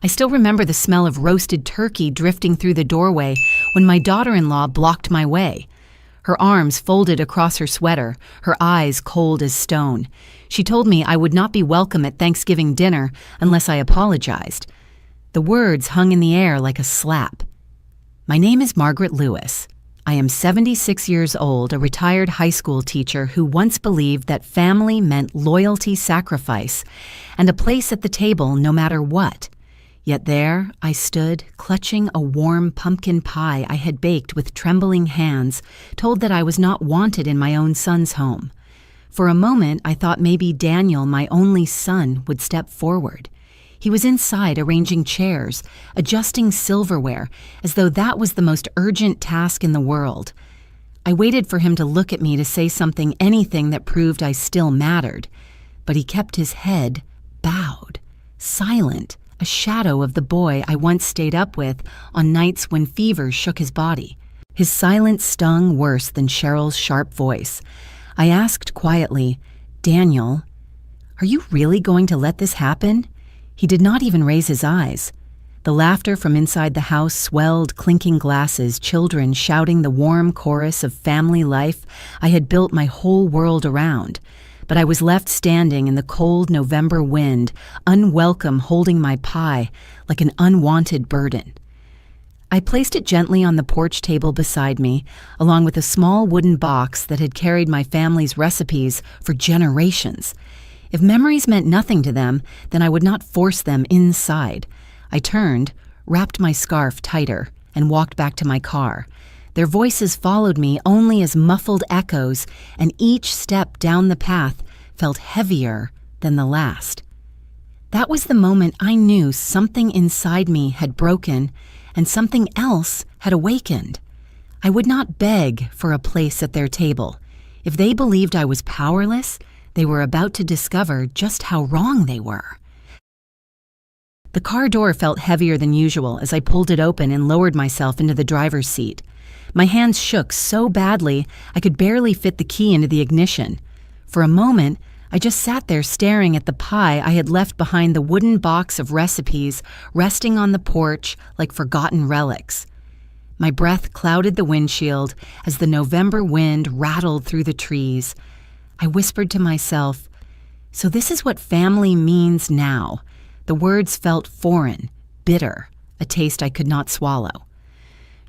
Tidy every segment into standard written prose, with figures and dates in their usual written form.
I still remember the smell of roasted turkey drifting through the doorway when my daughter-in-law blocked my way. Her arms folded across her sweater, her eyes cold as stone. She told me I would not be welcome at Thanksgiving dinner unless I apologized. The words hung in the air like a slap. My name is Margaret Lewis. I am 76 years old, a retired high school teacher who once believed that family meant loyalty, sacrifice, and a place at the table no matter what. Yet there I stood, clutching a warm pumpkin pie I had baked with trembling hands, told that I was not wanted in my own son's home. For a moment, I thought maybe Daniel, my only son, would step forward. He was inside arranging chairs, adjusting silverware, as though that was the most urgent task in the world. I waited for him to look at me to say something, anything that proved I still mattered. But he kept his head bowed, silent, a shadow of the boy I once stayed up with on nights when fever shook his body. His silence stung worse than Cheryl's sharp voice. I asked quietly, "Daniel, are you really going to let this happen?" He did not even raise his eyes. The laughter from inside the house swelled, clinking glasses, children shouting the warm chorus of family life I had built my whole world around. But I was left standing in the cold November wind, unwelcome, holding my pie like an unwanted burden. I placed it gently on the porch table beside me, along with a small wooden box that had carried my family's recipes for generations. If memories meant nothing to them, then I would not force them inside. I turned, wrapped my scarf tighter, and walked back to my car. Their voices followed me only as muffled echoes, and each step down the path felt heavier than the last. That was the moment I knew something inside me had broken and something else had awakened. I would not beg for a place at their table. If they believed I was powerless, they were about to discover just how wrong they were. The car door felt heavier than usual as I pulled it open and lowered myself into the driver's seat. My hands shook so badly I could barely fit the key into the ignition. For a moment, I just sat there staring at the pie I had left behind the wooden box of recipes resting on the porch like forgotten relics. My breath clouded the windshield as the November wind rattled through the trees. I whispered to myself, "So this is what family means now." The words felt foreign, bitter, a taste I could not swallow.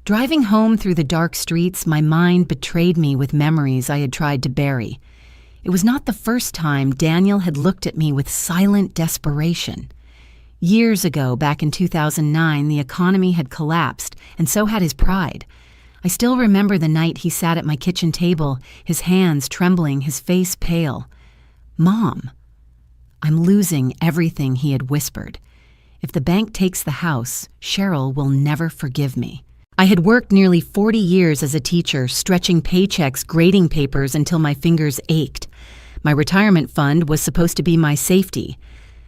Driving home through the dark streets, my mind betrayed me with memories I had tried to bury. It was not the first time Daniel had looked at me with silent desperation. Years ago, back in 2009, the economy had collapsed, and so had his pride. I still remember the night he sat at my kitchen table, his hands trembling, his face pale. "Mom, I'm losing everything," he had whispered. "If the bank takes the house, Cheryl will never forgive me." I had worked nearly 40 years as a teacher, stretching paychecks, grading papers until my fingers ached. My retirement fund was supposed to be my safety.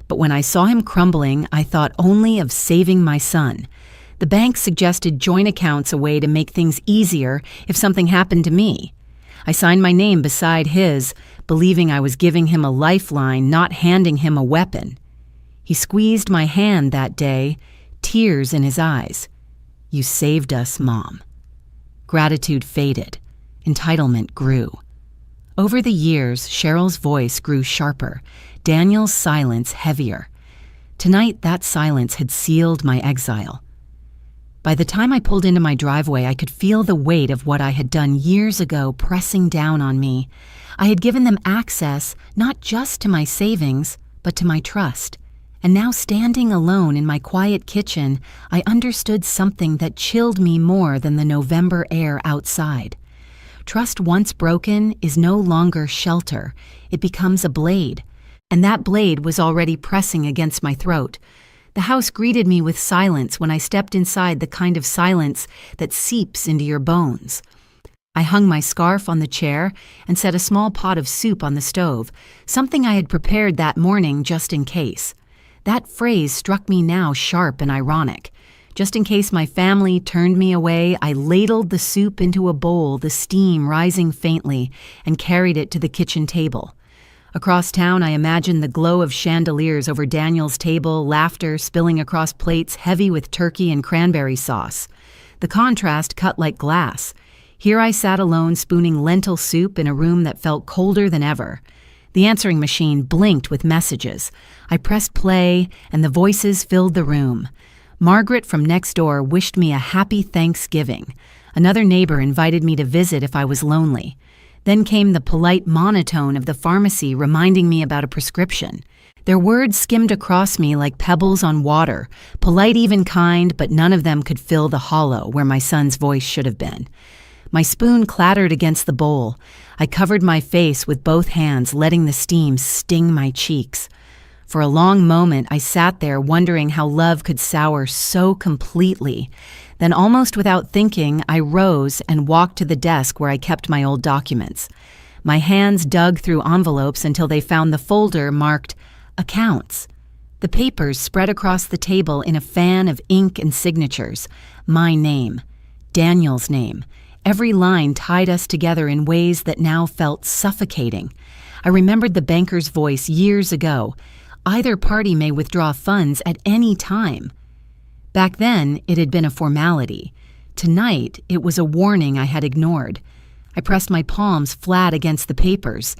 But when I saw him crumbling, I thought only of saving my son. The bank suggested joint accounts, a way to make things easier if something happened to me. I signed my name beside his, believing I was giving him a lifeline, not handing him a weapon. He squeezed my hand that day, tears in his eyes. "You saved us, Mom." Gratitude faded. Entitlement grew. Over the years, Cheryl's voice grew sharper, Daniel's silence heavier. Tonight, that silence had sealed my exile. By the time I pulled into my driveway, I could feel the weight of what I had done years ago pressing down on me. I had given them access not just to my savings, but to my trust. And now, standing alone in my quiet kitchen, I understood something that chilled me more than the November air outside. Trust once broken is no longer shelter. It becomes a blade. And that blade was already pressing against my throat. The house greeted me with silence when I stepped inside, the kind of silence that seeps into your bones. I hung my scarf on the chair and set a small pot of soup on the stove, something I had prepared that morning just in case. That phrase struck me now sharp and ironic. Just in case my family turned me away, I ladled the soup into a bowl, the steam rising faintly, and carried it to the kitchen table. Across town, I imagined the glow of chandeliers over Daniel's table, laughter spilling across plates heavy with turkey and cranberry sauce. The contrast cut like glass. Here I sat alone spooning lentil soup in a room that felt colder than ever. The answering machine blinked with messages. I pressed play, and the voices filled the room. Margaret from next door wished me a happy Thanksgiving. Another neighbor invited me to visit if I was lonely. Then came the polite monotone of the pharmacy reminding me about a prescription. Their words skimmed across me like pebbles on water, polite, even kind, but none of them could fill the hollow where my son's voice should have been. My spoon clattered against the bowl. I covered my face with both hands, letting the steam sting my cheeks. For a long moment, I sat there wondering how love could sour so completely. Then, almost without thinking, I rose and walked to the desk where I kept my old documents. My hands dug through envelopes until they found the folder marked Accounts. The papers spread across the table in a fan of ink and signatures. My name, Daniel's name. Every line tied us together in ways that now felt suffocating. I remembered the banker's voice years ago. Either party may withdraw funds at any time. Back then, it had been a formality. Tonight, it was a warning I had ignored. I pressed my palms flat against the papers.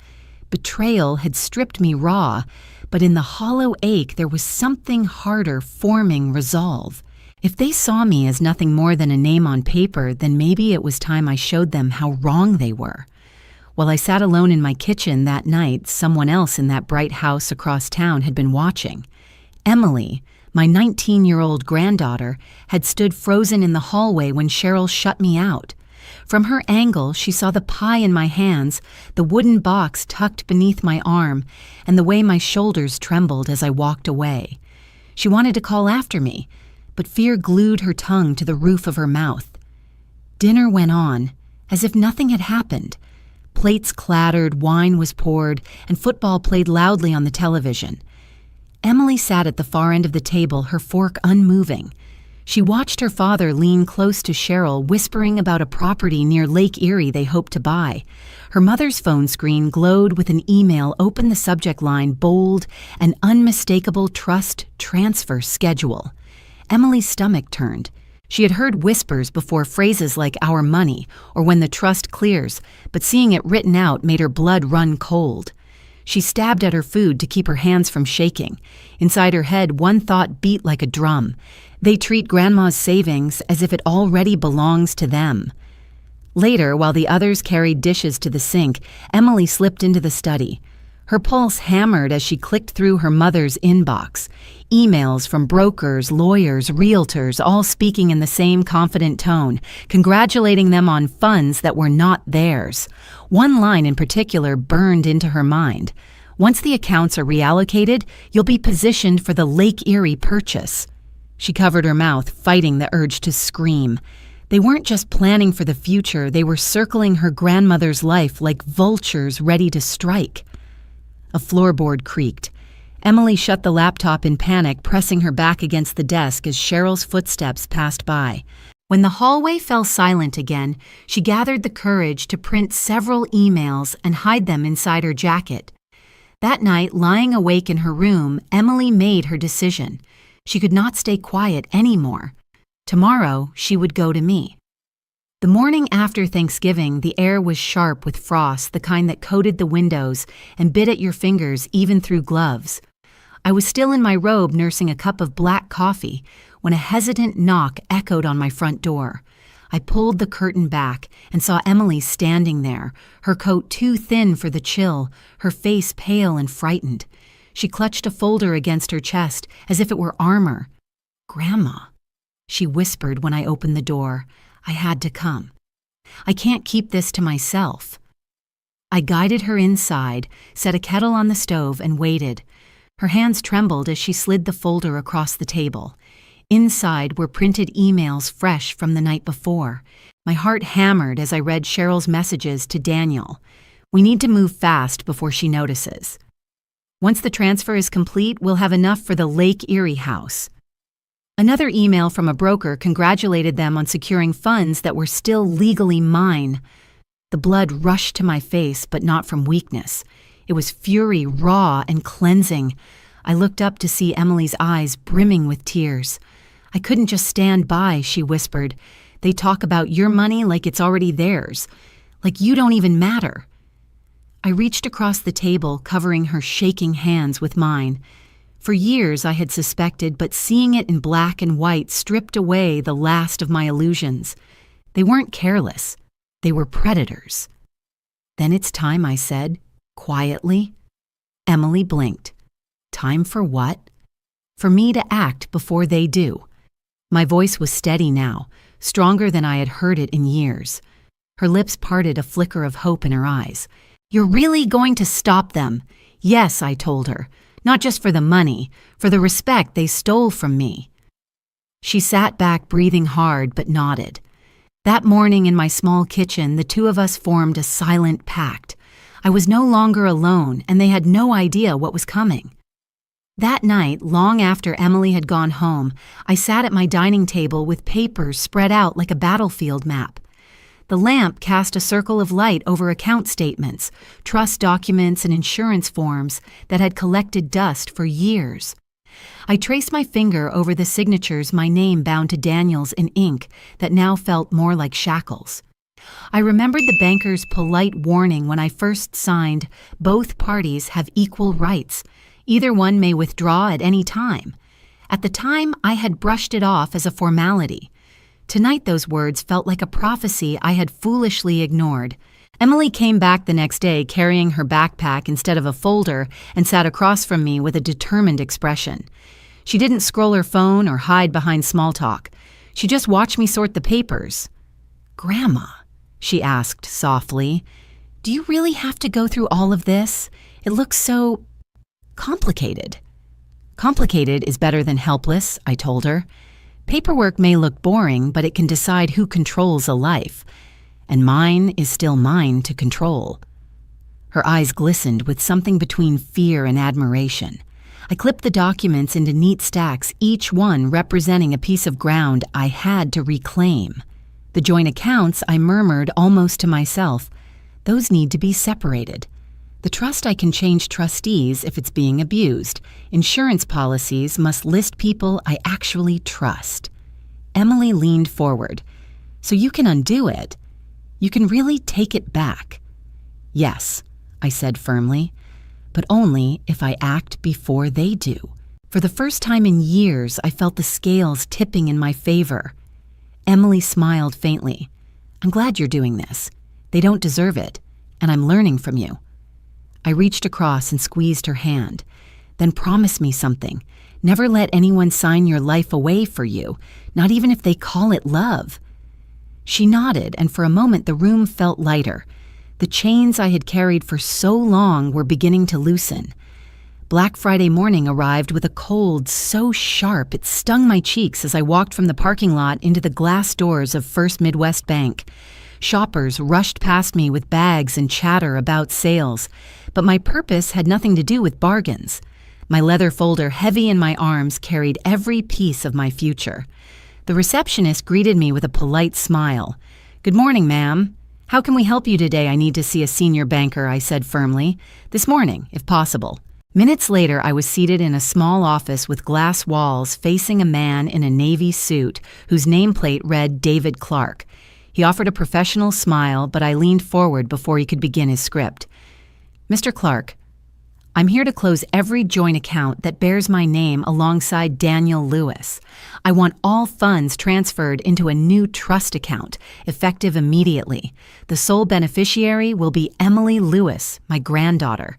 Betrayal had stripped me raw, but in the hollow ache there was something harder forming resolve. If they saw me as nothing more than a name on paper, then maybe it was time I showed them how wrong they were. While I sat alone in my kitchen that night, someone else in that bright house across town had been watching. Emily, my 19-year-old granddaughter, had stood frozen in the hallway when Cheryl shut me out. From her angle, she saw the pie in my hands, the wooden box tucked beneath my arm, and the way my shoulders trembled as I walked away. She wanted to call after me, but fear glued her tongue to the roof of her mouth. Dinner went on, as if nothing had happened. Plates clattered, wine was poured, and football played loudly on the television. Emily sat at the far end of the table, her fork unmoving. She watched her father lean close to Cheryl, whispering about a property near Lake Erie they hoped to buy. Her mother's phone screen glowed with an email, opened the subject line, bold, an unmistakable trust transfer schedule. Emily's stomach turned. She had heard whispers before, phrases like "our money" or "when the trust clears," but seeing it written out made her blood run cold. She stabbed at her food to keep her hands from shaking. Inside her head, one thought beat like a drum. They treat Grandma's savings as if it already belongs to them. Later, while the others carried dishes to the sink, Emily slipped into the study. Her pulse hammered as she clicked through her mother's inbox. Emails from brokers, lawyers, realtors, all speaking in the same confident tone, congratulating them on funds that were not theirs. One line in particular burned into her mind. Once the accounts are reallocated, you'll be positioned for the Lake Erie purchase. She covered her mouth, fighting the urge to scream. They weren't just planning for the future, they were circling her grandmother's life like vultures ready to strike. A floorboard creaked. Emily shut the laptop in panic, pressing her back against the desk as Cheryl's footsteps passed by. When the hallway fell silent again, she gathered the courage to print several emails and hide them inside her jacket. That night, lying awake in her room, Emily made her decision. She could not stay quiet anymore. Tomorrow, she would go to me. The morning after Thanksgiving, the air was sharp with frost, the kind that coated the windows and bit at your fingers even through gloves. I was still in my robe nursing a cup of black coffee when a hesitant knock echoed on my front door. I pulled the curtain back and saw Emily standing there, her coat too thin for the chill, her face pale and frightened. She clutched a folder against her chest as if it were armor. "Grandma," she whispered when I opened the door. I had to come. I can't keep this to myself. I guided her inside, set a kettle on the stove, and waited. Her hands trembled as she slid the folder across the table. Inside were printed emails fresh from the night before. My heart hammered as I read Cheryl's messages to Daniel. "We need to move fast before she notices. Once the transfer is complete, we'll have enough for the Lake Erie house." Another email from a broker congratulated them on securing funds that were still legally mine. The blood rushed to my face, but not from weakness. It was fury, raw and cleansing. I looked up to see Emily's eyes brimming with tears. "I couldn't just stand by," she whispered. "They talk about your money like it's already theirs, like you don't even matter." I reached across the table, covering her shaking hands with mine. For years I had suspected, but seeing it in black and white stripped away the last of my illusions. They weren't careless. They were predators. "Then it's time," I said, quietly. Emily blinked. "Time for what?" "For me to act before they do." My voice was steady now, stronger than I had heard it in years. Her lips parted, a flicker of hope in her eyes. "You're really going to stop them?" "Yes," I told her. "Not just for the money, for the respect they stole from me." She sat back, breathing hard, but nodded. That morning in my small kitchen, the two of us formed a silent pact. I was no longer alone, and they had no idea what was coming. That night, long after Emily had gone home, I sat at my dining table with papers spread out like a battlefield map. The lamp cast a circle of light over account statements, trust documents, and insurance forms that had collected dust for years. I traced my finger over the signatures, my name bound to Daniel's in ink that now felt more like shackles. I remembered the banker's polite warning when I first signed, "Both parties have equal rights. Either one may withdraw at any time." At the time, I had brushed it off as a formality. Tonight those words felt like a prophecy I had foolishly ignored. Emily came back the next day carrying her backpack instead of a folder and sat across from me with a determined expression. She didn't scroll her phone or hide behind small talk. She just watched me sort the papers. "Grandma," she asked softly, "do you really have to go through all of this? It looks so complicated." "Complicated is better than helpless," I told her. "Paperwork may look boring, but it can decide who controls a life. And mine is still mine to control." Her eyes glistened with something between fear and admiration. I clipped the documents into neat stacks, each one representing a piece of ground I had to reclaim. The joint accounts, I murmured almost to myself, those need to be separated. The trust, I can change trustees if it's being abused. Insurance policies must list people I actually trust. Emily leaned forward. "So you can undo it? You can really take it back?" "Yes," I said firmly, "but only if I act before they do." For the first time in years, I felt the scales tipping in my favor. Emily smiled faintly. "I'm glad you're doing this. They don't deserve it, and I'm learning from you." I reached across and squeezed her hand. "Then promise me something. Never let anyone sign your life away for you, not even if they call it love." She nodded, and for a moment the room felt lighter. The chains I had carried for so long were beginning to loosen. Black Friday morning arrived with a cold so sharp it stung my cheeks as I walked from the parking lot into the glass doors of First Midwest Bank. Shoppers rushed past me with bags and chatter about sales, but my purpose had nothing to do with bargains. My leather folder, heavy in my arms, carried every piece of my future. The receptionist greeted me with a polite smile. "Good morning, ma'am. How can we help you today? I need to see a senior banker," I said firmly. "This morning, if possible." Minutes later, I was seated in a small office with glass walls facing a man in a navy suit whose nameplate read David Clark. He offered a professional smile, but I leaned forward before he could begin his script. "Mr. Clark, I'm here to close every joint account that bears my name alongside Daniel Lewis. I want all funds transferred into a new trust account, effective immediately. The sole beneficiary will be Emily Lewis, my granddaughter."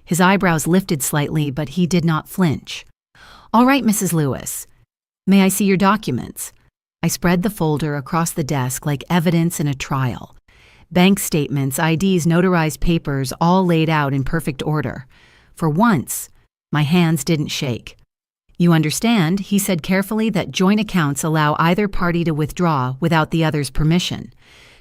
His eyebrows lifted slightly, but he did not flinch. "All right, Mrs. Lewis. May I see your documents?" I spread the folder across the desk like evidence in a trial. Bank statements, IDs, notarized papers, all laid out in perfect order. For once, my hands didn't shake. "You understand," he said carefully, "that joint accounts allow either party to withdraw without the other's permission.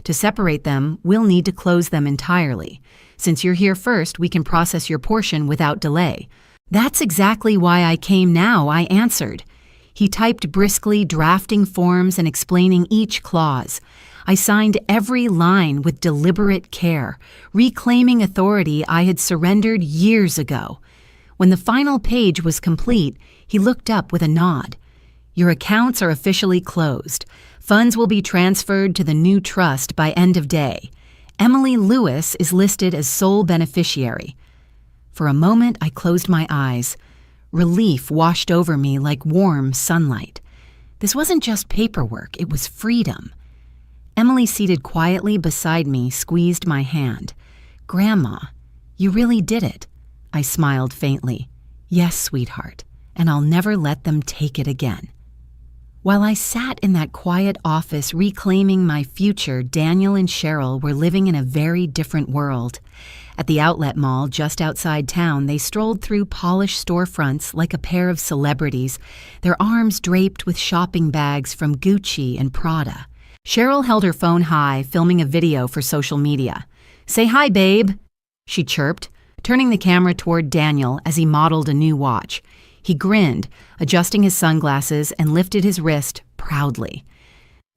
To separate them, we'll need to close them entirely. Since you're here first, we can process your portion without delay." "That's exactly why I came now," I answered. He typed briskly, drafting forms and explaining each clause. I signed every line with deliberate care, reclaiming authority I had surrendered years ago. When the final page was complete, he looked up with a nod. "Your accounts are officially closed. Funds will be transferred to the new trust by end of day. Emily Lewis is listed as sole beneficiary." For a moment, I closed my eyes. Relief washed over me like warm sunlight. This wasn't just paperwork, it was freedom. Emily, seated quietly beside me, squeezed my hand. "Grandma, you really did it." I smiled faintly. "Yes, sweetheart, and I'll never let them take it again." While I sat in that quiet office reclaiming my future, Daniel and Cheryl were living in a very different world. At the outlet mall just outside town, they strolled through polished storefronts like a pair of celebrities, their arms draped with shopping bags from Gucci and Prada. Cheryl held her phone high, filming a video for social media. "Say hi, babe," she chirped, turning the camera toward Daniel as he modeled a new watch. He grinned, adjusting his sunglasses, and lifted his wrist proudly.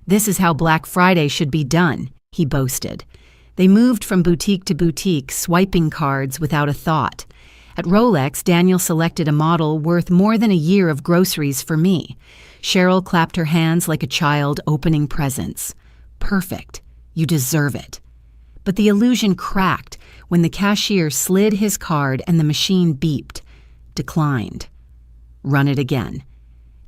"This is how Black Friday should be done," he boasted. They moved from boutique to boutique, swiping cards without a thought. At Rolex, Daniel selected a model worth more than a year of groceries for me. Cheryl clapped her hands like a child opening presents. "Perfect. You deserve it." But the illusion cracked when the cashier slid his card and the machine beeped. "Declined." "Run it again."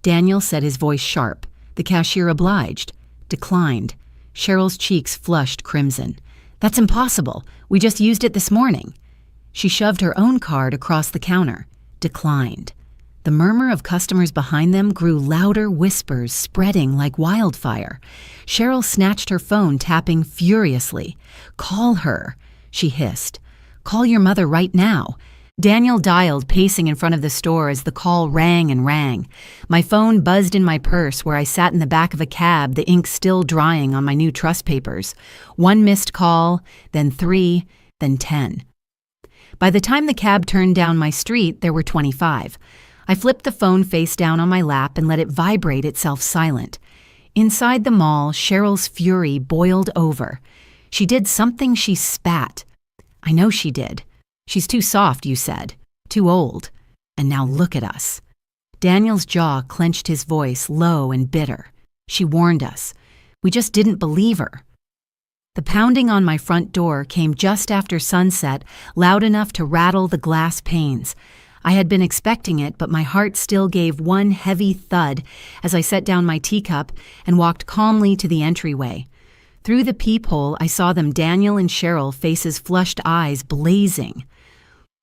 Daniel said, his voice sharp. The cashier obliged. "Declined." Cheryl's cheeks flushed crimson. "That's impossible. We just used it this morning." She shoved her own card across the counter. "Declined." The murmur of customers behind them grew louder whispers, spreading like wildfire. Cheryl snatched her phone, tapping furiously. "Call her," she hissed. "Call your mother right now." Daniel dialed, pacing in front of the store as the call rang and rang. My phone buzzed in my purse where I sat in the back of a cab, the ink still drying on my new trust papers. 1 missed call, then 3, then 10. By the time the cab turned down my street, there were 25. I flipped the phone face down on my lap and let it vibrate itself silent. Inside the mall, Cheryl's fury boiled over. She did something. She spat. "I know she did. She's too soft, you said. Too old. And now look at us." Daniel's jaw clenched, his voice low and bitter. "She warned us. We just didn't believe her." The pounding on my front door came just after sunset, loud enough to rattle the glass panes. I had been expecting it, but my heart still gave one heavy thud as I set down my teacup and walked calmly to the entryway. Through the peephole, I saw them, Daniel and Cheryl, faces flushed, eyes blazing.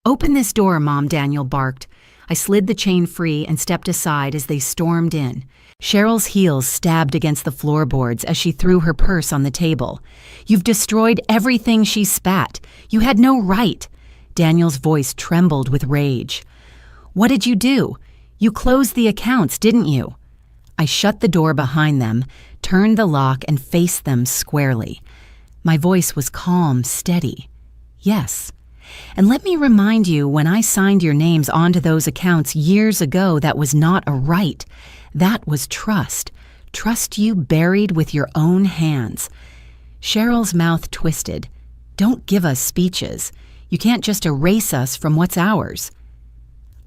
"Open this door, Mom," Daniel barked. I slid the chain free and stepped aside as they stormed in. Cheryl's heels stabbed against the floorboards as she threw her purse on the table. "You've destroyed everything," she spat. "You had no right." Daniel's voice trembled with rage. "What did you do? You closed the accounts, didn't you?" I shut the door behind them, turned the lock, and faced them squarely. My voice was calm, steady. "Yes. And let me remind you, when I signed your names onto those accounts years ago, that was not a right. That was trust. Trust you buried with your own hands." Cheryl's mouth twisted. "Don't give us speeches. You can't just erase us from what's ours."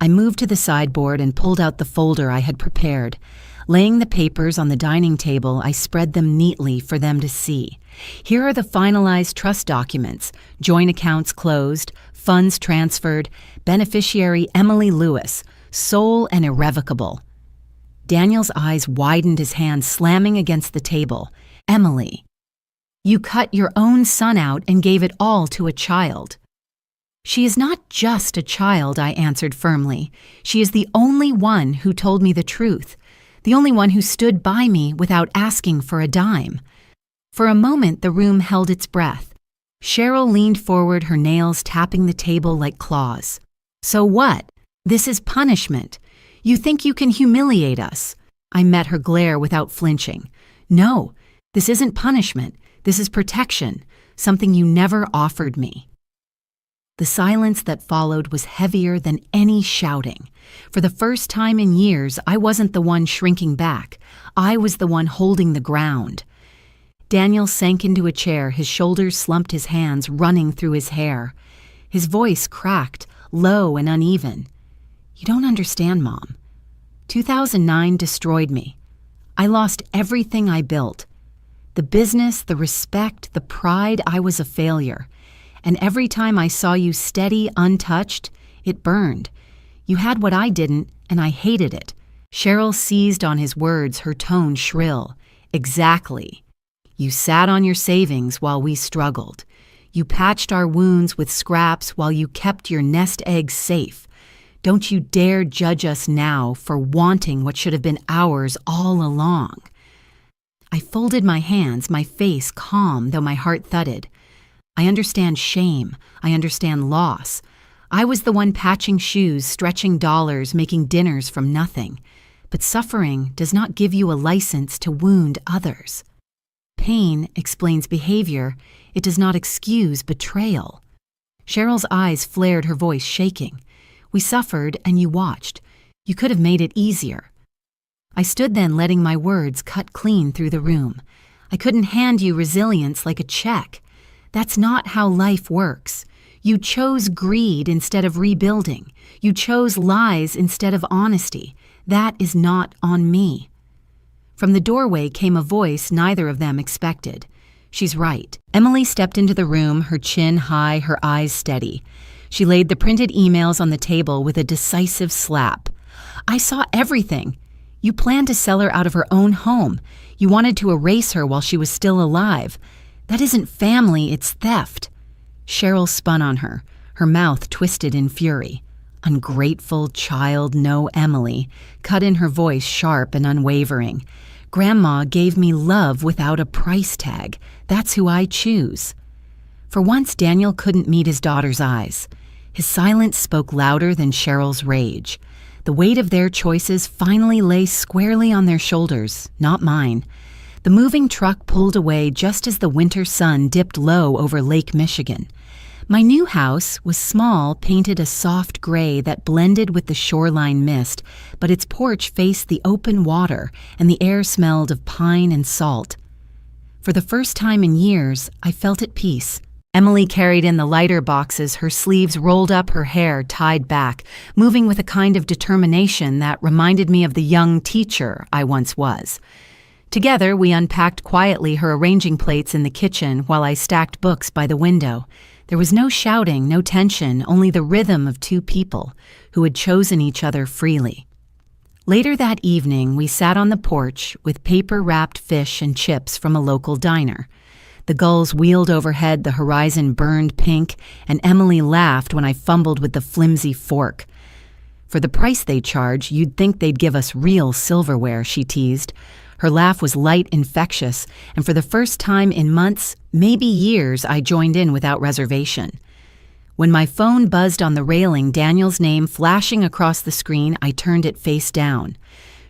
I moved to the sideboard and pulled out the folder I had prepared. Laying the papers on the dining table, I spread them neatly for them to see. Here are the finalized trust documents: joint accounts closed, funds transferred, beneficiary Emily Lewis, sole and irrevocable. Daniel's eyes widened, his hand slamming against the table. "Emily, you cut your own son out and gave it all to a child." "She is not just a child," I answered firmly. "She is the only one who told me the truth. The only one who stood by me without asking for a dime." For a moment, the room held its breath. Cheryl leaned forward, her nails tapping the table like claws. "So what? This is punishment. You think you can humiliate us?" I met her glare without flinching. "No, this isn't punishment. This is protection, something you never offered me." The silence that followed was heavier than any shouting. For the first time in years, I wasn't the one shrinking back. I was the one holding the ground. Daniel sank into a chair, his shoulders slumped, his hands running through his hair. His voice cracked, low and uneven. "You don't understand, Mom. 2009 destroyed me. I lost everything I built. The business, the respect, the pride. I was a failure. And every time I saw you steady, untouched, it burned. You had what I didn't, and I hated it." Cheryl seized on his words, her tone shrill. "Exactly. You sat on your savings while we struggled. You patched our wounds with scraps while you kept your nest eggs safe. Don't you dare judge us now for wanting what should have been ours all along." I folded my hands, my face calm, though my heart thudded. I understand shame. I understand loss. I was the one patching shoes, stretching dollars, making dinners from nothing. But suffering does not give you a license to wound others. Pain explains behavior. It does not excuse betrayal. Cheryl's eyes flared, her voice shaking. "We suffered, and you watched. You could have made it easier." I stood then, letting my words cut clean through the room. "I couldn't hand you resilience like a check. That's not how life works. You chose greed instead of rebuilding. You chose lies instead of honesty. That is not on me." From the doorway came a voice neither of them expected. "She's right." Emily stepped into the room, her chin high, her eyes steady. She laid the printed emails on the table with a decisive slap. "I saw everything. You planned to sell her out of her own home. You wanted to erase her while she was still alive. That isn't family, it's theft." Cheryl spun on her, her mouth twisted in fury. "Ungrateful child, no Emily," cut in her voice sharp and unwavering. "Grandma gave me love without a price tag. That's who I choose." For once, Daniel couldn't meet his daughter's eyes. His silence spoke louder than Cheryl's rage. The weight of their choices finally lay squarely on their shoulders, not mine. The moving truck pulled away just as the winter sun dipped low over Lake Michigan. My new house was small, painted a soft gray that blended with the shoreline mist, but its porch faced the open water, and the air smelled of pine and salt. For the first time in years, I felt at peace. Emily carried in the lighter boxes, her sleeves rolled up, her hair tied back, moving with a kind of determination that reminded me of the young teacher I once was. Together, we unpacked quietly, her arranging plates in the kitchen while I stacked books by the window. There was no shouting, no tension, only the rhythm of two people who had chosen each other freely. Later that evening, we sat on the porch with paper-wrapped fish and chips from a local diner. The gulls wheeled overhead, the horizon burned pink, and Emily laughed when I fumbled with the flimsy fork. "For the price they charge, you'd think they'd give us real silverware," she teased. Her laugh was light, infectious, and for the first time in months, maybe years, I joined in without reservation. When my phone buzzed on the railing, Daniel's name flashing across the screen, I turned it face down.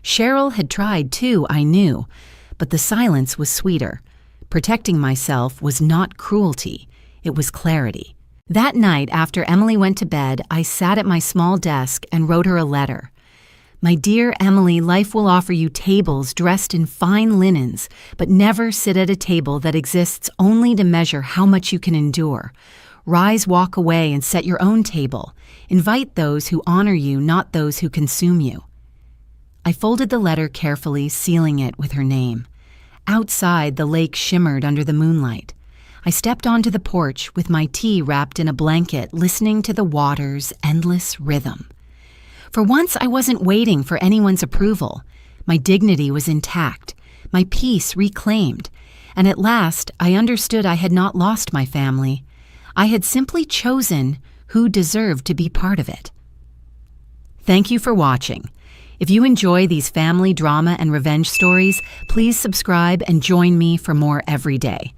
Cheryl had tried too, I knew, but the silence was sweeter. Protecting myself was not cruelty, it was clarity. That night, after Emily went to bed, I sat at my small desk and wrote her a letter. "My dear Emily, life will offer you tables dressed in fine linens, but never sit at a table that exists only to measure how much you can endure. Rise, walk away, and set your own table. Invite those who honor you, not those who consume you." I folded the letter carefully, sealing it with her name. Outside, the lake shimmered under the moonlight. I stepped onto the porch with my tea wrapped in a blanket, listening to the water's endless rhythm. For once, I wasn't waiting for anyone's approval. My dignity was intact, my peace reclaimed, and at last I understood I had not lost my family. I had simply chosen who deserved to be part of it. Thank you for watching. If you enjoy these family drama and revenge stories, please subscribe and join me for more every day.